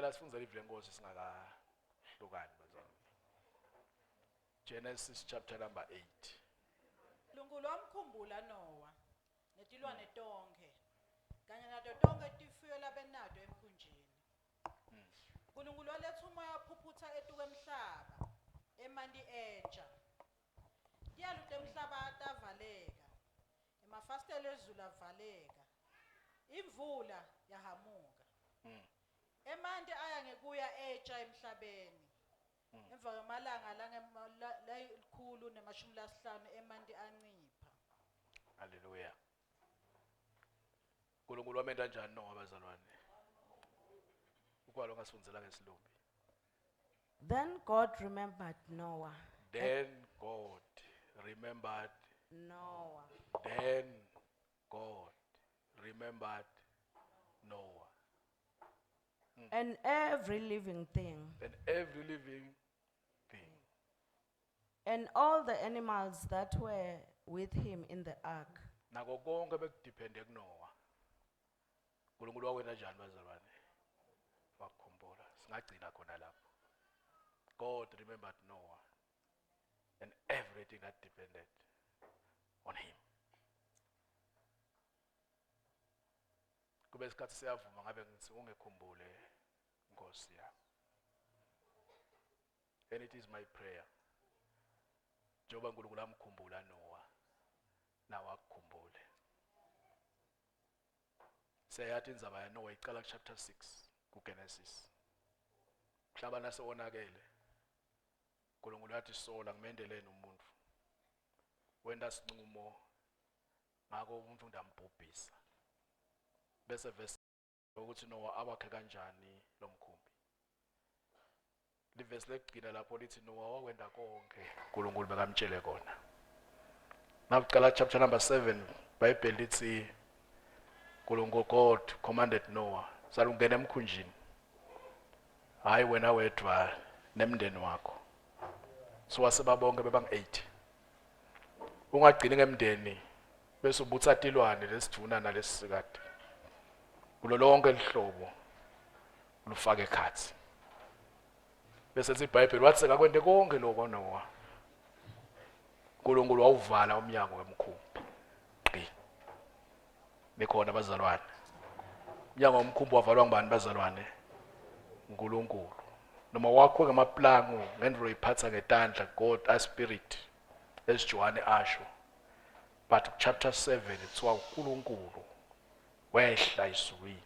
ngicela sifundzele ivile Nkosi singakahlukani bazalwane. Genesis chapter number 8. uNkulunkulu wamkhumbula Noah netilwane tonke kanye nato tonke tifuyo labenato emkhunjini. uNkulunkulu waletha umoya waphuphutha etuka emhlaba emanti entsha. Tiyalo temhlaba tavaleka, emafasitela ezulu avaleka, imvula yahamuka. Emanti aya ngekuya entsha emhlabeni. Emva kwemalanga la150 emanti ancipha. Hallelujah. uNkulunkulu wamenda kanjani Noah bazalwane? Ukwalo ngasifundzela ngesilumbi. Then God remembered Noah. Then God remembered. Noah. Then God remembered Noah. And every living thing. And every living thing. And all the animals that were with him in the ark. Nako konke bekudepende kuNoah. uNkulunkulu wakwenza njani bazalwane? Wakukhumbula. Singagcina khona lapho. God remembered Noah and everything that depended on him. Kube isikhathi siyavuma ngabe ngithi ungekhumbule Nkosi yami. And it is my prayer. Njengoba uNkulunkulu amkhumbula Noah, nawe akukhumbule. Siyayathi indzaba yaNoah iqala chapter 6 kuGenesis. Mhlaba nasewonakele. uNkulunkulu yathi sola ngimendeleni umuntu. Wenda sinqumo ngako umuntu ndambhubhisa. Bese verse ukuthi Noah abakhe kanjani lo mkhumbi. Livesi lekugcina lapho lithi Noah wakwenda konke uNkulunkulu bekamtshele kona. Nakuqala chapter number 7 Bible lithi uNkulunkulu God commanded Noah salungena emkhunjini. Hayi wena wedwa nemndeni wakho. So wasebabonke bebang8. Ungagcini ngemndeni bese ubutsa tilwane lesijuna nalesisikade. Kulo lonke lihlobo ulufake ekhathi. Bese ithi iBhayibheli wathi akakwende konke lokho Noah. uNkulunkulu wawuvala umnyango wemkhumbi. Nikhona bazalwane. Umnyango womkhumbi wavalwa ngubani bazalwane? uNkulunkulu. Noma wakho ngamaplango ngendlo iphatha ngetandla God a spirit as John asho. But chapter 7 kuthiwa uNkulunkulu wehla iswini.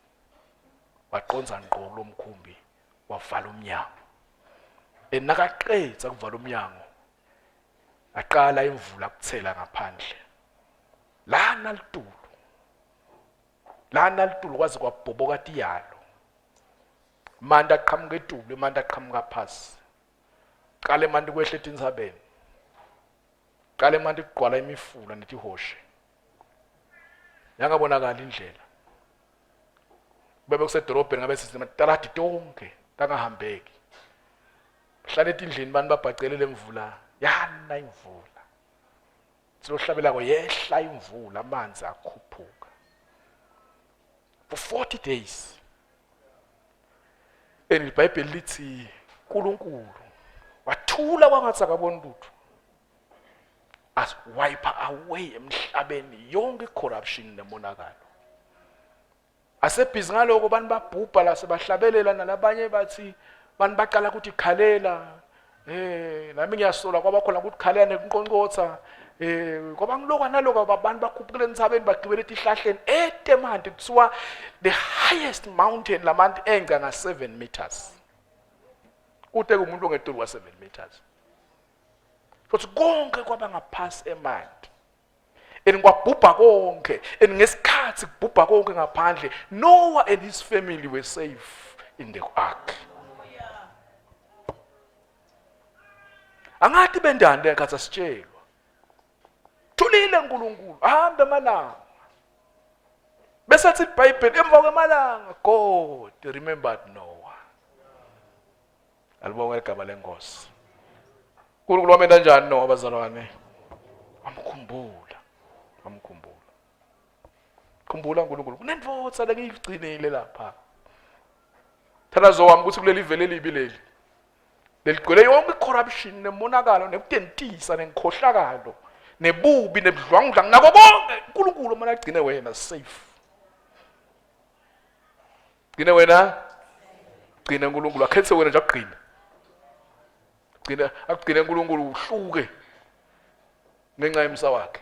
Waqonza ngqo lo mkhumbi wavala umnyango. Enakaqedza kuvala umnyango. Aqala imvula kuthela ngaphandle. Lana litulu kwaze kwabhoboka tiyalo. Manda aqhamuka etulu, manda aqhamuka phasi. Qale manda kwehle tinzabeni. Qale manda kugqwala imifula netihoshe. Yangabonakala indlela. Bebe kusedorobheni ngabe sithi matarati tonke tangahambeki. Hlale etindlini bani babhacelele imvula, yana imvula. Siyohlabela ko yehla imvula amanzi akhuphuka. For 40 days. iBhayibheli lithi uNkulunkulu wathula kwangathi akaboni lutho. As wipe away emhlabeni yonke corruption nemonakalo. Asebhizi ngaloko bani babhubha la sebahlabelela nalabanye bathi bani baqala ukuthi khalela. Nami ngiyasola kwaba khona ukuthi khalela nekunqonqotha. Ngoba ngilokwa naloko abantu bakhuphukile entsabeni bagqibela etihlahleni eTemante kuthiwa the highest mountain lamanti enga nga7 meters. Kude kumuntu ongetulu wa7 meters. Futhi konke kwaba ngaphasi emanti. Kwabhubha konke, ngesikhathi kubhubha konke ngaphandle, Noah and his family were safe in the ark. Angathi bendani lekhathi sitshelwa. Thulile uNkulunkulu, hambe emalanga. Bese athi iBhayibheli emva kwemalanga God remembered Noah. Alibonga igama leNkosi. uNkulunkulu wamenda njani Noah bazalwane? Amkhumbula. Khumbula uNkulunkulu. Kunenvotsa lengiyigcinile lapha. Thandazo wami ukuthi kuleli vele libi leli. Leligcwele yonke icorruption nemonakalo nekutentisa nenkhohlakalo nebubi nebudlwangudlanga nako konke uNkulunkulu mana agcine wena safe. Gcine wena, gcine uNkulunkulu akhethe wena nje agcine. Agcine uNkulunkulu uhluke ngenxa yemsa wakhe.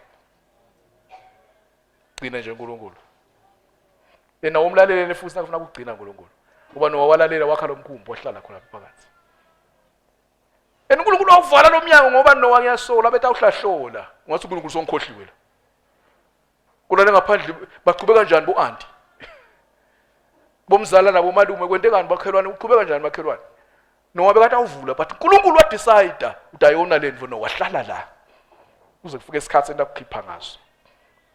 Gcine nje uNkulunkulu. Yena umlalelele futhi nakufuna ukugcina uNkulunkulu. Uba nowalalela wakha lomkhumbi wahlala khona phakathi. uNkulunkulu wavala lo mnyango ngoba Noah ngiyasola bethu awuhlahlola. Ngathi uNkulunkulu sonkhohliwe la. Kulale ngaphandle baqhubeka kanjani bo-anti? Bomzala nabo malume kwente kanjani bakhelwane uqhubeka kanjani bakhelwane? Noah bekade awuvula but uNkulunkulu wa decide utayona le ndvo Noah wahlala la. Uze kufike isikhathi endakukhipha ngaso.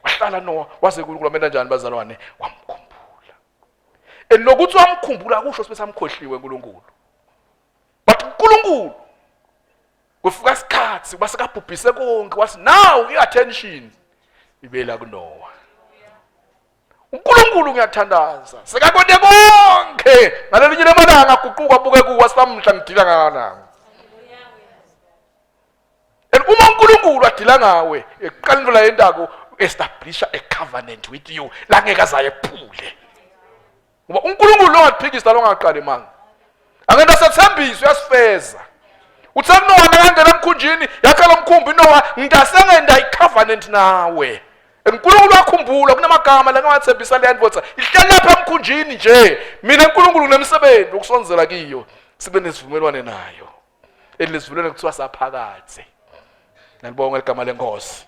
Wahlala Noah waze uNkulunkulu amenda kanjani bazalwane wamkhumbula. Enokuthi wamkhumbula kusho sibe samkhohliwe uNkulunkulu. But uNkulunkulu kufika isikhathi basekabhubhise konke wathi now iattention ibela kuNoah. uNkulunkulu ngiyathandaza sekakonke konke ngalelinye lemalanga aguquka abuke kuwa samhla ngidila ngana. Uma uNkulunkulu adila ngawe eqaleni la yendako establish a covenant with you la ngeke azaye ephule. Ngoba uNkulunkulu lo ngaphikisa lo ngaqala imanga. Angena sethembiso yasifeza. Uthe kuNoah ngangena emkhunjini yakhala umkhumbi Noah ngidasengenda icovenant nawe. uNkulunkulu wakhumbula kunamagama la ngawathembisa le ndvodza ihlala lapha emkhunjini nje. Mina uNkulunkulu nemisebenzi ukusonzela kiyo sibe nesivumelwane nayo. Elisivumelwane kuthiwa saphakathi. Nalibonga igama lenkosi.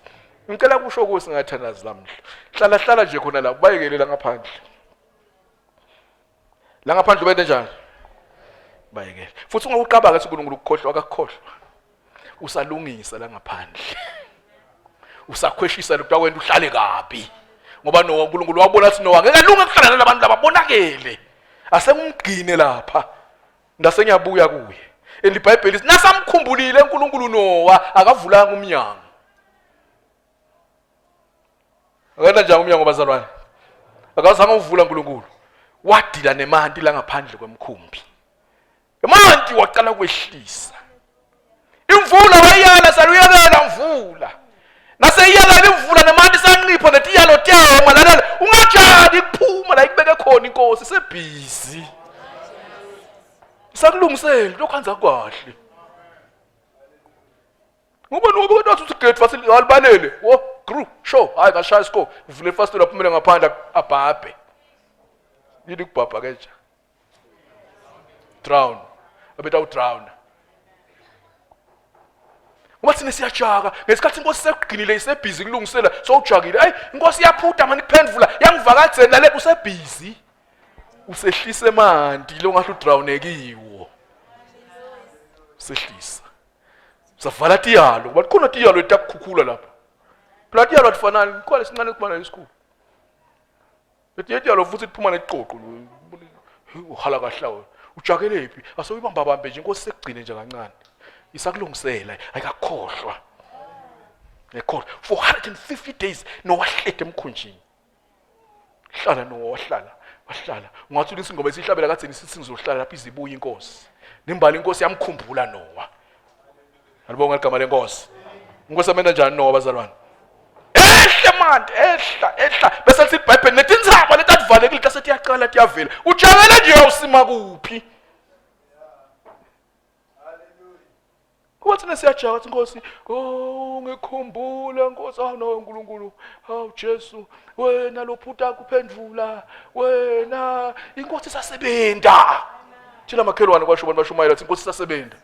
Ngicela kusho ukuthi ngathandaza lamhla. Hlala nje khona la bayekelela ngaphandle. La ngaphandle ubende njani? Bayekele. Futhi ungawuqabanga ukuthi uNkulunkulu ukukhohlwa akakhohlwa. Usalungisa la ngaphandle. Usakhweshisa lokuthiwa wena uhlale kabi. Ngoba uNkulunkulu wabona ukuthi Noah ngeke alunge ukuhlala nalabantu lababonakele. Asengumgcine lapha. Ndase ngiyabuya kuye. EliBhayibheli nasamkhumbulile uNkulunkulu Noah akavulanga umnyango. Akena njani umnyango bazalwane? Akazange uvula uNkulunkulu. Wadila nemanti la ngaphandle kwemkhumbi. Emanti waqala kwehlisa. Imvula wayala saluyakela mvula. Naseyala imvula nemanti sanqipho netiyalo tema lalela ungajani kuphuma la ikubeke khona inkosi sebhizi. Sakulungisela lokho anza kahle. Ngoba noba kodwa uthi gate facility alibalele. Wo group show hayi kashaya score. Uvule first laphumela ngaphandle abhabhe. Yini kubhabha kenja? Drown. Abeta udrown. Uma thina siyajaka ngesikhathi inkosi sekugcinile isebhizi kulungisela sowujakile. Hayi inkosi iyaphutha manje kuphendvula yangivakatheni nale usebhizi. Usehlise emanti lo ngahle udrownnekiwo. Sehlisa. Savala tiyalo ngoba khona tiyalo etakukhukhula lapha. Phela tiyalo afanani ikhole sincane kubana esikhulu. Tiyalo futhi iphuma neqoqo uhala kahlawe. Ujakelephi asoyibamba bambe nje inkosi sekugcine nje kancane. Isakulungisela ayikakhohlwa. Nekhohlwa 450 days nowahlede emkhunjini. Hlala nowahlala. Wahlala. Ungathi isingoma esihlabela katheni sithi ngizohlala lapha izibuya inkosi. Nimbali inkosi yamkhumbula Noah. Alibonga igama lenkosi. Inkosi amenda njani Noah bazalwane? Ehla manje, ehla. Bese lithi iBhayibheli netinzaba letativalekile kasethi yaqala tiyavela. Ujabela nje usima kuphi? Kuthi nesiyajaka ukuthi inkosi, oh ngikhumbula inkosi no uNkulunkulu, hawu Jesu, wena lophutha kuphendvula, wena inkosi isasebenza. Thina makhelwane kwasho abantu bashumayela ukuthi inkosi isasebenza.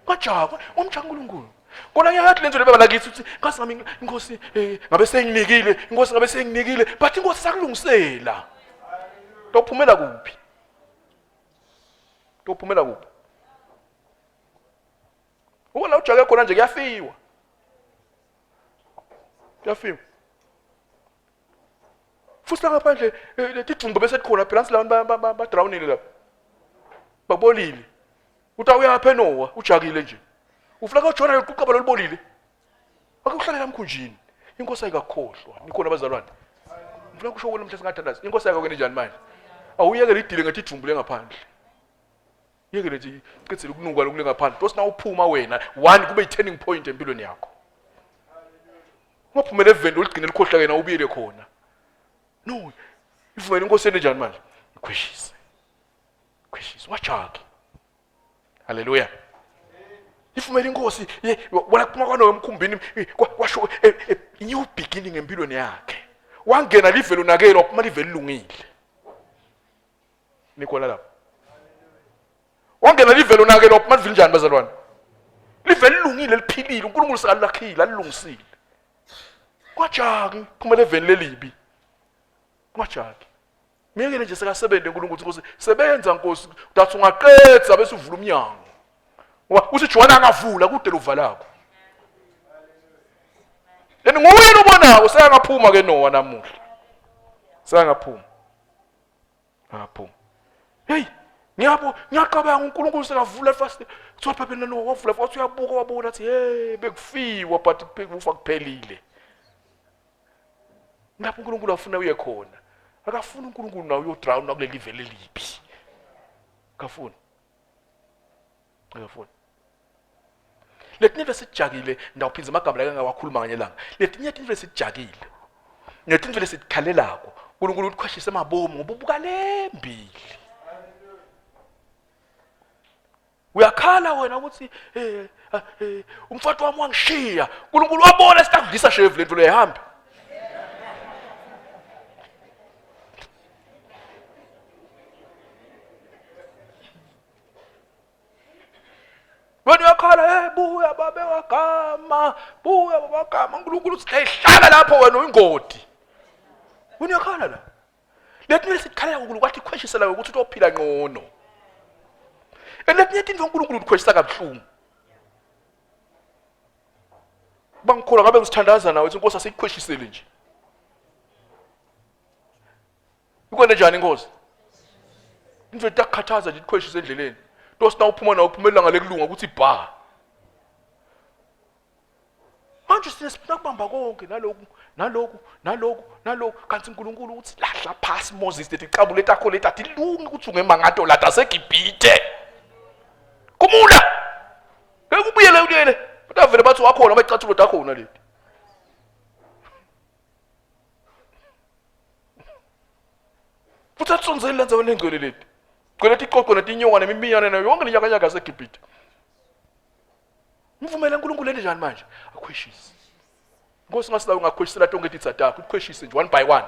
Kajaka umjaka uNkulunkulu. Kona ngiyathi lenzo lebaba lakithi ukuthi ngazi nami inkosi ngabe senginikile, inkosi ngabe senginikile, but inkosi sakulungisela. Tophumela kuphi? Tophumela kuphi? Wona ujake khona nje kuyafiwa. Kuyafiwa. Futhi ngaphandle letidumbu bese khona phela silabantu ba drownile lapha. Babolile. Uthi uyapha Noah ujakile nje. Ufuna uJona uqhubha lolibolile. Akuhlalela emkhunjini. Inkosi ayikakhohlwa. Nikhona abazalwane. Ngifuna kusho wena mhla singathandaza. Inkosi yakho kwenye njani manje? awuyeke lidile ngathi ijumbule ngaphandle. Yeke nje icedzele ukunuka lokule ngaphandle. Because na uphuma wena, one kube i-turning point empilweni yakho. Ungaphumela evendo uligcine likhohla yena ubiyele khona. No, ivumela inkosi enjani manje? Ikhweshise. Khweshise, wachaka. Hallelujah. Ivumela inkosi, wona kuphuma kwano emkhumbini kwasho new beginning empilweni yakhe. Wangena livelo nakelo waphuma livelo lungile. Nikola lapho. Wangena livelo nakelo waphuma livelo njani bazalwane? Livelo lungile liphilile, uNkulunkulu sekalakhile, alilungisile. Kwajaki kumele eveni lelibi. Kwajaki. Miyeke nje sekasebenze uNkulunkulu ukuthi sebenza Nkosi, udathi ungaqedza bese uvula umnyango. Uthi Joana angavula kude luvalako. Yena nguyena ubonako seyangaphuma ke Noah namuhla. Seyangaphuma. Aphuma. Hey, ngiyacabanga uNkulunkulu sekavula fast. Kuthiwa phela Noah wavula futhi uyabuka wabona athi hey bekufiwa but kufa kuphelile. Lapho uNkulunkulu afuna uye khona. Akafuna uNkulunkulu nawe uyodrown kuleli livele elibi. Akafuna. Akafuna. Letinye besijagile ndawuphinza amagama la engawakhuluma nganye langa. Letinye tinto besijagile. Netinto lesikhalelako. uNkulunkulu ukhweshisa emabomu ngoba ubuka lembili. Uyakhala wena ukuthi umfati wami wangishiya. uNkulunkulu wabona sitakudlisa shevu lento lehambe. Wena uyakhala buya babe wagama, buya baba wagama. uNkulunkulu uthi ehlala lapho wena uyingodi. Wena uyakhala la. Letinye sikhalela uNkulunkulu wathi khweshisela ukuthi utophila ngcono. Letinye into uNkulunkulu ukhweshisa kabuhlungu. Bangikhola ngabe ngisithandaza nawe inkosi asikhweshisele nje. Ukwenze njani inkosi? Into etakhathaza nje ikhweshisa endleleni. Tosina uphuma na uphumelela ngale kulunga ukuthi bha. Manje sifuna kubamba konke naloku kanti uNkulunkulu uthi lahla phasi Moses ethi qabule etakho letathi lungi ukuthi ungemangato la taseGibhite. Kumula. Ekubuyele uyele. Utavele bathi wakhona bayicathulo takhona leti. Futhi atsonzele lenza wenengcwele leti. Kwelethi iqoqo netinyonga nemiminyane nayo yonke lenyakanyaka yaseGibhite. Mvumela uNkulunkulu enjani manje? Akhweshise. Nkosi ngasilawo ngakhweshisela tonke titsatakho, ukhweshise nje one by one.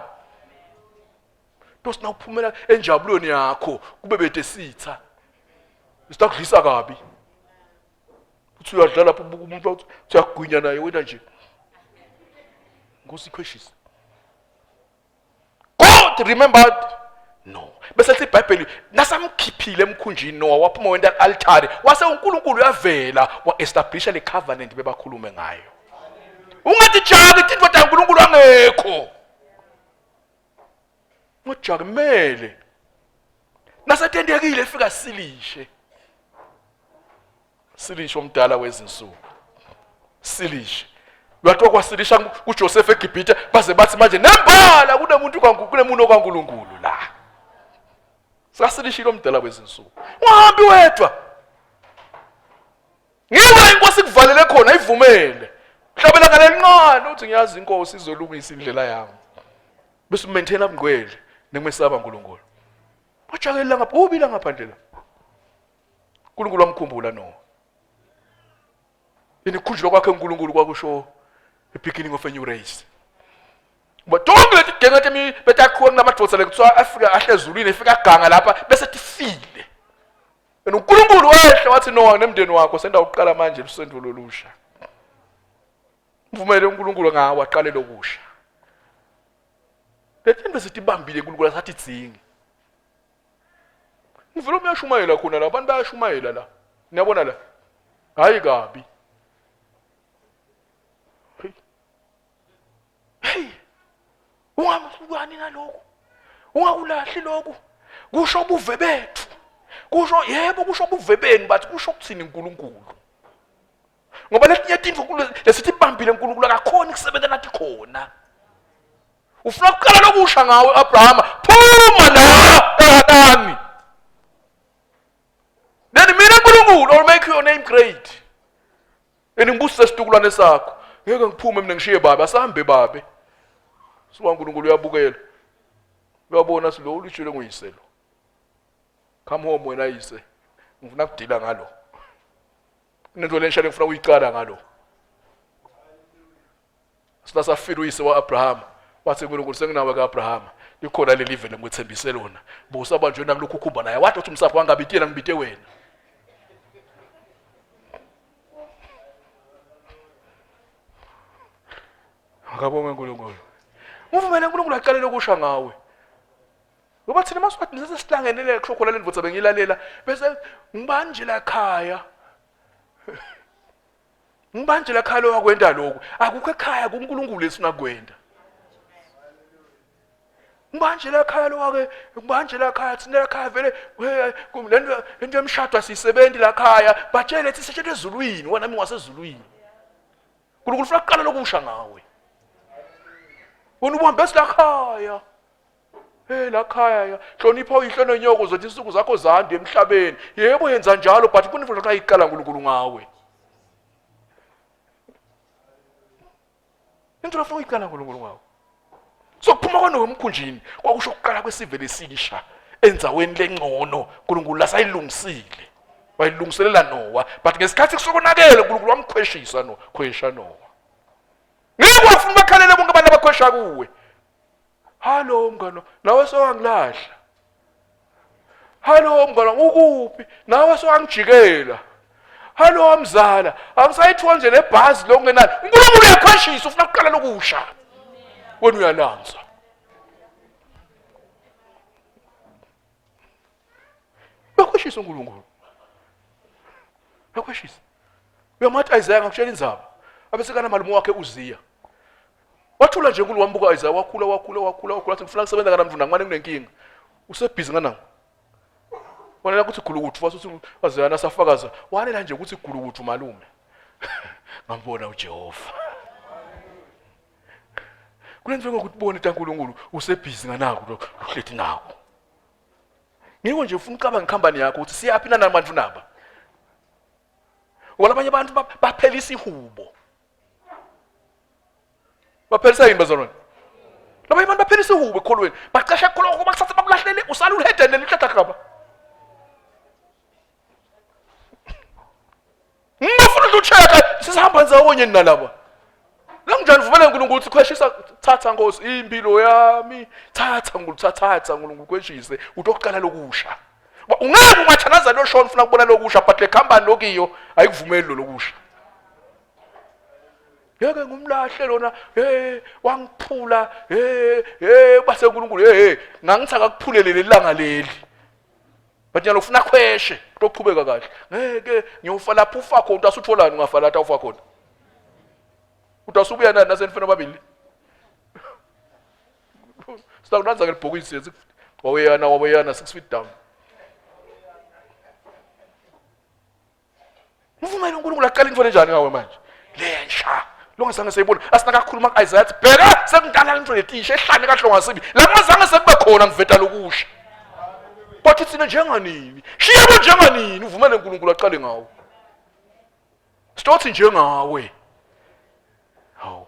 Tosina uphumela enjabulweni yakho kube bete sitha. Sitakudlisa kabi. Uthi uyadlala lapho umuntu uyagwinya naye wena nje. Nkosi ikhweshise. God remembered no. Bese lithi iBhayibheli nasamkhiphile emkhunjini Noah waphuma wenda altare wase uNkulunkulu uyavela wa-establisha le covenant bebakhulume ngayo. Ungathi jaka into ta uNkulunkulu angekho. Ngojaka mele. Nasatendekile efika silishe. Silisho umdala wezinsuku. Silishe. Lwathi kwasilisha kuJoseph eGibhite baze bathi manje nembala kunemuntu kaNkulunkulu la. Sasilishilo umdala wezinsuku. Uhambi wedwa. Ngiba inkosi kuvalele khona ivumele. Hlabela ngale nqana uthi ngiyazi inkosi izolungisa indlela yami. Bese maintain abungwele nemesaba uNkulunkulu. Bajakela ngapha ubila ngaphandle la. uNkulunkulu wamkhumbula no. Inikhunjulwa kwakhe uNkulunkulu kwakusho the beginning of a new race. But don't let it get me better khona namadvosa lekuthiwa afika ahle ezulwini efika ganga lapha bese tifile. Wena uNkulunkulu wehle wathi no nemndeni wakho senda uqala manje lusendo lolusha. Mvumele uNkulunkulu ngawe aqale lokusha. Lethembe sitibambile uNkulunkulu asathi dzingi. Ngivela uyashumayela khona la abantu bayashumayela la. Niyabona la? Hayi kabi. Hey. Ungamhlukani naloko. Ungakulahli lokho. Kusho ubuve bethu. Kusho yebo kusho ubuve beni bathi kusho ukuthini uNkulunkulu. Ngoba letinye into lesithi ibambile uNkulunkulu akakhona ukusebenza nathi khona. Ufuna ukuqala lokusha ngawe Abraham, phuma la eHanani. Then mina uNkulunkulu will make your name great. Eningibusisa isitukulwane sakho. Ngeke ngiphume mina ngishiye babe, asahambe babe. Suka uNkulunkulu uyabukela. Uyabona silo ulitshele nguyise lo. Come home wena yise. Ngifuna ukudila ngalo. Nento lenshane ngifuna uyicala ngalo. Sasafika uyise waAbraham. Wathi uNkulunkulu senginawe kaAbraham. Likhona leli live lemthembise lona. Busa banjwe nakulokhu khumba naye. Wathi uthi umsapho wangabitiyela ngibite wena. Akabonge uNkulunkulu. Uvumele uNkulunkulu aqalele ukusha ngawe. Ngoba thina maswathi nise sihlangenele kushokhola lendvodza bengilalela bese ngibanje la ekhaya. Ngibanje la ekhaya lo wakwenda lokho. Akukho ekhaya kuNkulunkulu lesingakwenda. Ngibanje la ekhaya lo wake, ngibanje la ekhaya thina la ekhaya vele lento emshado asisebenzi la ekhaya. Batshele ethi seshete ezulwini, wena nami ngasezulwini. uNkulunkulu ufuna ukuqala lokusha ngawe. Wena uhambe esilakhaya. Lakhaya hlonipha uyihle nonyoko zothi insuku zakho zande emhlabeni. Yebo yenza njalo but kunifuna xa iqala uNkulunkulu ngawe. Into lafuna iqala uNkulunkulu ngawe. Sokuphuma kwanomkhunjini kwakusho ukuqala kwesive lesisha enzaweni lengcono uNkulunkulu lasayilungisile. Wayilungiselela Noah but ngesikhathi kusokonakele uNkulunkulu wamkhweshisa khwesha Noah. Ngeke wafuna bakhalele bonke abantu abakhwesha kuwe. Hallo mngano, nawe sowangilahla. Hallo mngano, ukuphi? Nawe sowangijikela. Hallo mzala, angisayithiwa nje nebhasi lo kungenani. uNkulunkulu uyakhweshisa ufuna ukuqala lokusha. Wena uyalanza. Uyakhweshisa uNkulunkulu. Uyakhweshisa. Uyamathi Isaiah ngakutshela inzaba. Abesekana malume wakhe Uziya. Wathula nje uNkulunkulu wambuka Isaiah wakhula athi ngifuna ukusebenza kana mfunda ngwane kunenkinga. Usebhizi ngana. Wona ukuthi gulukuthu wasuthi Isaiah nasafakaza. Wanela nje ukuthi gulukuthu malume. Ngambona uJehova. Kulenziwe ukuthi ubone uNkulunkulu usebhizi nganako lo uhlethi nako. Ngiko nje ufuna uqaba ngekhambani yakho ukuthi siyaphina nabantu naba. Walabanye abantu baphelisa ihubo. Baphelisa yini bazalwane? Labanye abantu baphelisa ihubo ekholweni. Baqasha ekholweni ukuba kusasa bakulahlele usala ulihedene lihlahla khaba. Ngifuna ukucheka sisihamba nzawonye nalaba. Langjani vumela uNkulunkulu ukuthi khweshisa thatha Nkosi impilo yami. Thatha uNkulunkulu khweshise utokuqala lokusha. Ungeke ungathanaza lo shona ufuna ukubona lokusha but le company lokiyo ayikuvumeli lo lokusha. Yeke ngumlahle lona wangiphula base uNkulunkulu ngangitha akakuphulele lelanga leli. But nyalo ufuna khweshe ukuqhubeka kahle. Ngeke ngiyofa lapho ufa khona utasutholani ungafa lapha ufa khona. Utasubuya nani nasenifana babili. Sizakulanza ngelibhokisi waweyana 6 feet down. Uvumela uNkulunkulu aqale into enjani ngawe manje? Lensha. Lo ngasanga seyibona asina kakhuluma kuIsaiah athi bheka sekudala into letisha ehlane kahle ngasibi. La ngazange sekube khona ngiveta lokusha. Bathi thina njenganini? Shiyebo njenganini uvumela uNkulunkulu aqale ngawe. Sithi njengawe. Hawu.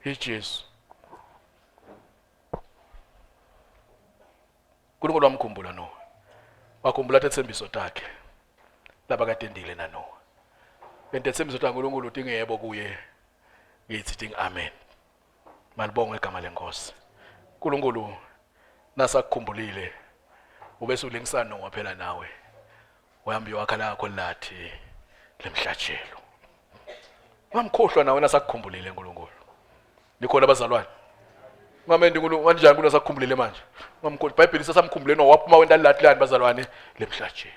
Jesu. uNkulunkulu wamkhumbula Noah. Wakhumbula ithembiso takhe. Laba kade endile na Noah. Lento ethembiso takhe uNkulunkulu uthi ngiyebo kuye. Ngithi amen. Malibonge igama leNkosi. uNkulunkulu nasakukhumbulile ubese ulengisa Noah phela nawe. Wahamba wakha lakho lathi lemhlatshelo. Ngamkhohlwa nawe nasakukhumbulile uNkulunkulu. Nikhona abazalwane. Ngamendi uNkulunkulu kanjani uNkulunkulu nasakukhumbulile manje? Ngamkhohlwa iBhayibheli sasamkhumbule Noah waphuma wenda lathi lani bazalwane lemhlatshelo.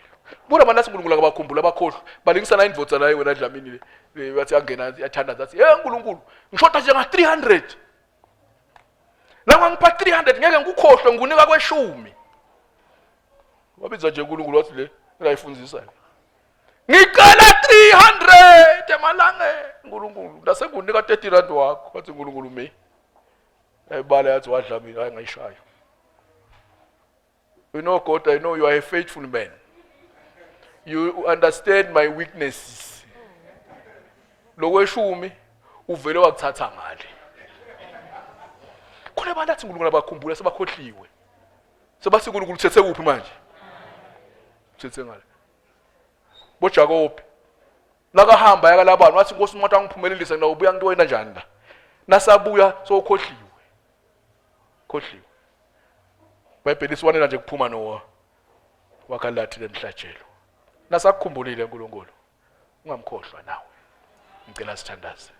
Buda manje uNkulunkulu akabakhumbula abakhohlwa balingisa indvodza la wena Dlamini le wathi angena yathanda zathi uNkulunkulu ngishoda nje nga 300 la ngangipha 300 ngeke ngikukhohlwe ngunika kwe10 wabiza nje uNkulunkulu wathi le ngayifundzisa ngiqala 300 emalanga uNkulunkulu lase ngunika 30 rand wakho wathi uNkulunkulu me ayibala yathi waDlamini hayi ngayishayo You know, God, I know you are a faithful man. You understand my weaknesses. Lo weshumi uvele wakuthatha ngale. Khona abantu athi uNkulunkulu abakhumbula sebakhohliwe. Sebasi uNkulunkulu uthethe kuphi manje? Uthethe ngale. BoJakobe nakahamba yaka labantu wathi Nkosi umuntu angiphumelelise na ubuya nto wena njani la? Nasabuya sokhohliwe. Khohliwe. Bayibheli siwanela nje kuphuma Noah wakalathi lemhlatshelo. Nasakukhumbulile uNkulunkulu. Ungamkhohlwa nawe. Ngicela sithandaze.